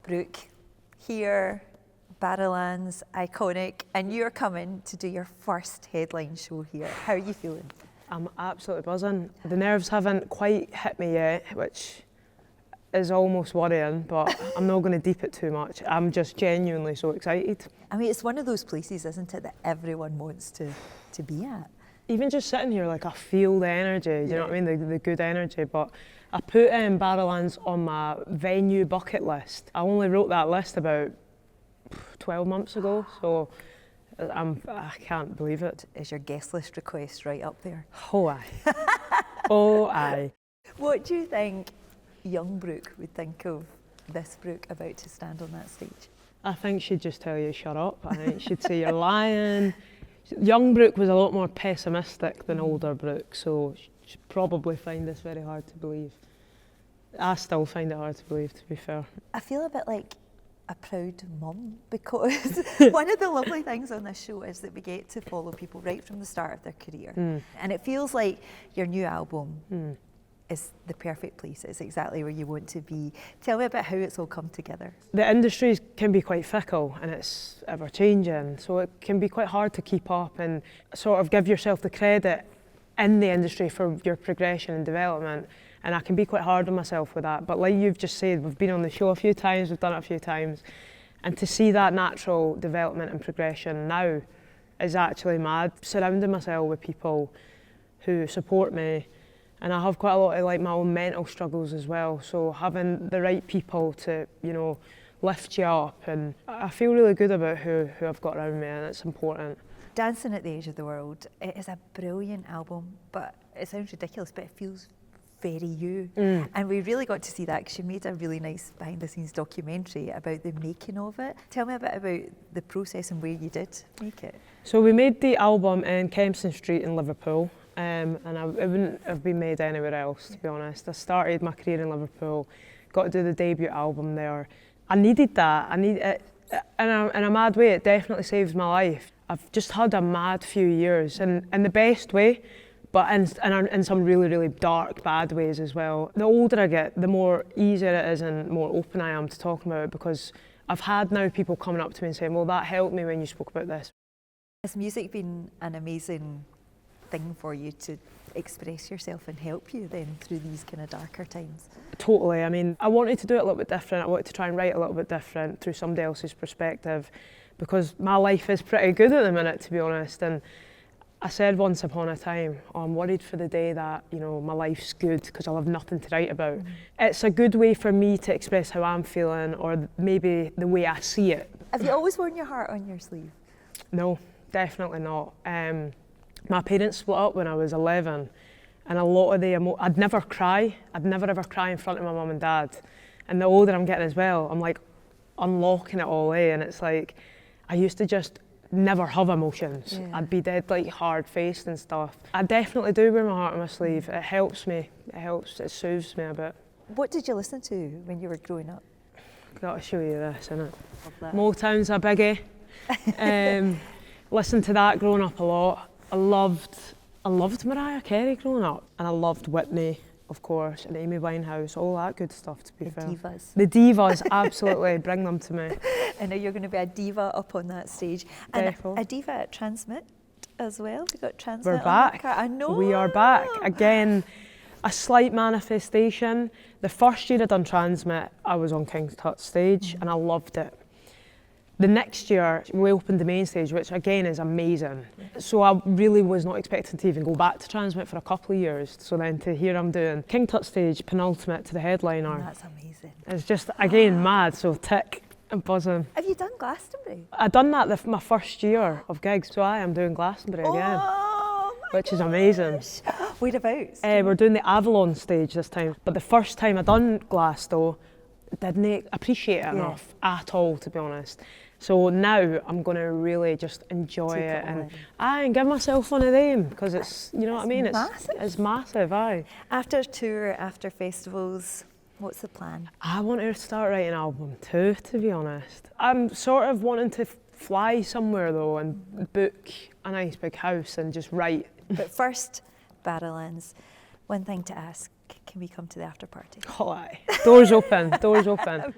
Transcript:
Brooke, here, Barrowlands, iconic, and you're coming to do your first headline show here. How are you feeling? I'm absolutely buzzing. The nerves haven't quite hit me yet, which is almost worrying, but I'm not going to deep it too much. I'm just genuinely so excited. I mean, it's one of those places, isn't it, that everyone wants to be at? Even just sitting here, like, I feel the energy, you know what I mean, the good energy. But I put Barrowlands on my venue bucket list. I only wrote that list about 12 months ago, so I can't believe it. Is your guest list request right up there? Oh aye. Oh aye. What do you think young Brooke would think of this Brooke about to stand on that stage? I think she'd just tell you shut up. I think she'd say you're lying. Young Brooke was a lot more pessimistic than older Brooke, so she'd probably find this very hard to believe. I still find it hard to believe, to be fair. I feel a bit like a proud mum, because one of the lovely things on this show is that we get to follow people right from the start of their career. And it feels like your new album is the perfect place. It's exactly where you want to be. Tell me about how it's all come together. The industry can be quite fickle and it's ever changing, so it can be quite hard to keep up and sort of give yourself the credit in the industry for your progression and development. And I can be quite hard on myself with that. But like you've just said, we've been on the show a few times, we've done it a few times, and to see that natural development and progression now is actually mad. Surrounding myself with people who support me, and I have quite a lot of like my own mental struggles as well, so having the right people to, you know, lift you up, and I feel really good about who I've got around me, and it's important. Dancing at the Edge of the World, it is a brilliant album, but it sounds ridiculous, but it feels very you. And we really got to see that because you made a really nice behind the scenes documentary about the making of it. Tell me a bit about the process and where you did make it. So we made the album in Kempston Street in Liverpool, and it wouldn't have been made anywhere else, to be honest. I started my career in Liverpool, got to do the debut album there. I needed that. I need it in a mad way. It definitely saved my life. I've just had a mad few years, and in the best way, but in some really, really dark, bad ways as well. The older I get, the more easier it is and more open I am to talking about it, because I've had now people coming up to me and saying, well, that helped me when you spoke about this. Has music been an amazing thing for you to express yourself and help you then through these kind of darker times? Totally. I mean, I wanted to do it a little bit different. I wanted to try and write a little bit different through somebody else's perspective, because my life is pretty good at the minute, to be honest. And I said once upon a time, oh, I'm worried for the day that, you know, my life's good because I'll have nothing to write about. It's a good way for me to express how I'm feeling, or maybe the way I see it. Have you always worn your heart on your sleeve? No, definitely not. My parents split up when I was 11, and a lot of I'd never cry. I'd never ever cry in front of my mum and dad. And the older I'm getting as well, I'm like unlocking it all, and it's like I used to just never have emotions. I'd be dead like hard-faced and stuff. I definitely do wear my heart on my sleeve. It helps me. It soothes me a bit. What did you listen to when you were growing up? Gotta show you this, innit? Love that. Motown's a biggie. Listened to that growing up a lot. I loved Mariah Carey growing up, and I loved Whitney, of course, and Amy Winehouse, all that good stuff, to be fair. The divas. The divas, absolutely, bring them to me. I know you're going to be a diva up on that stage. And a diva at Transmit as well. We got Transmit. We're back. I know. We are back. Again, a slight manifestation. The first year I done Transmit, I was on King's Tut stage, and I loved it. The next year, we opened the main stage, which again is amazing. So I really was not expecting to even go back to Transmit for a couple of years. So then to hear I'm doing King Tut stage, penultimate to the headliner. That's amazing. It's just, again, mad, so tick and buzzing. Have you done Glastonbury? I've done that my first year of gigs, so I am doing Glastonbury again, which is amazing. Whereabouts? We're doing the Avalon stage this time, but the first time I done Glasgow, didn't appreciate it enough at all, to be honest. So now I'm going to really just enjoy it and give myself one of them, because it's, you know what I mean? It's massive, aye. After tour, after festivals, what's the plan? I want to start writing an album too, to be honest. I'm sort of wanting to fly somewhere though and book a nice big house and just write. But first, Barrowlands, one thing to ask, can we come to the after party? Oh aye, doors open, doors open.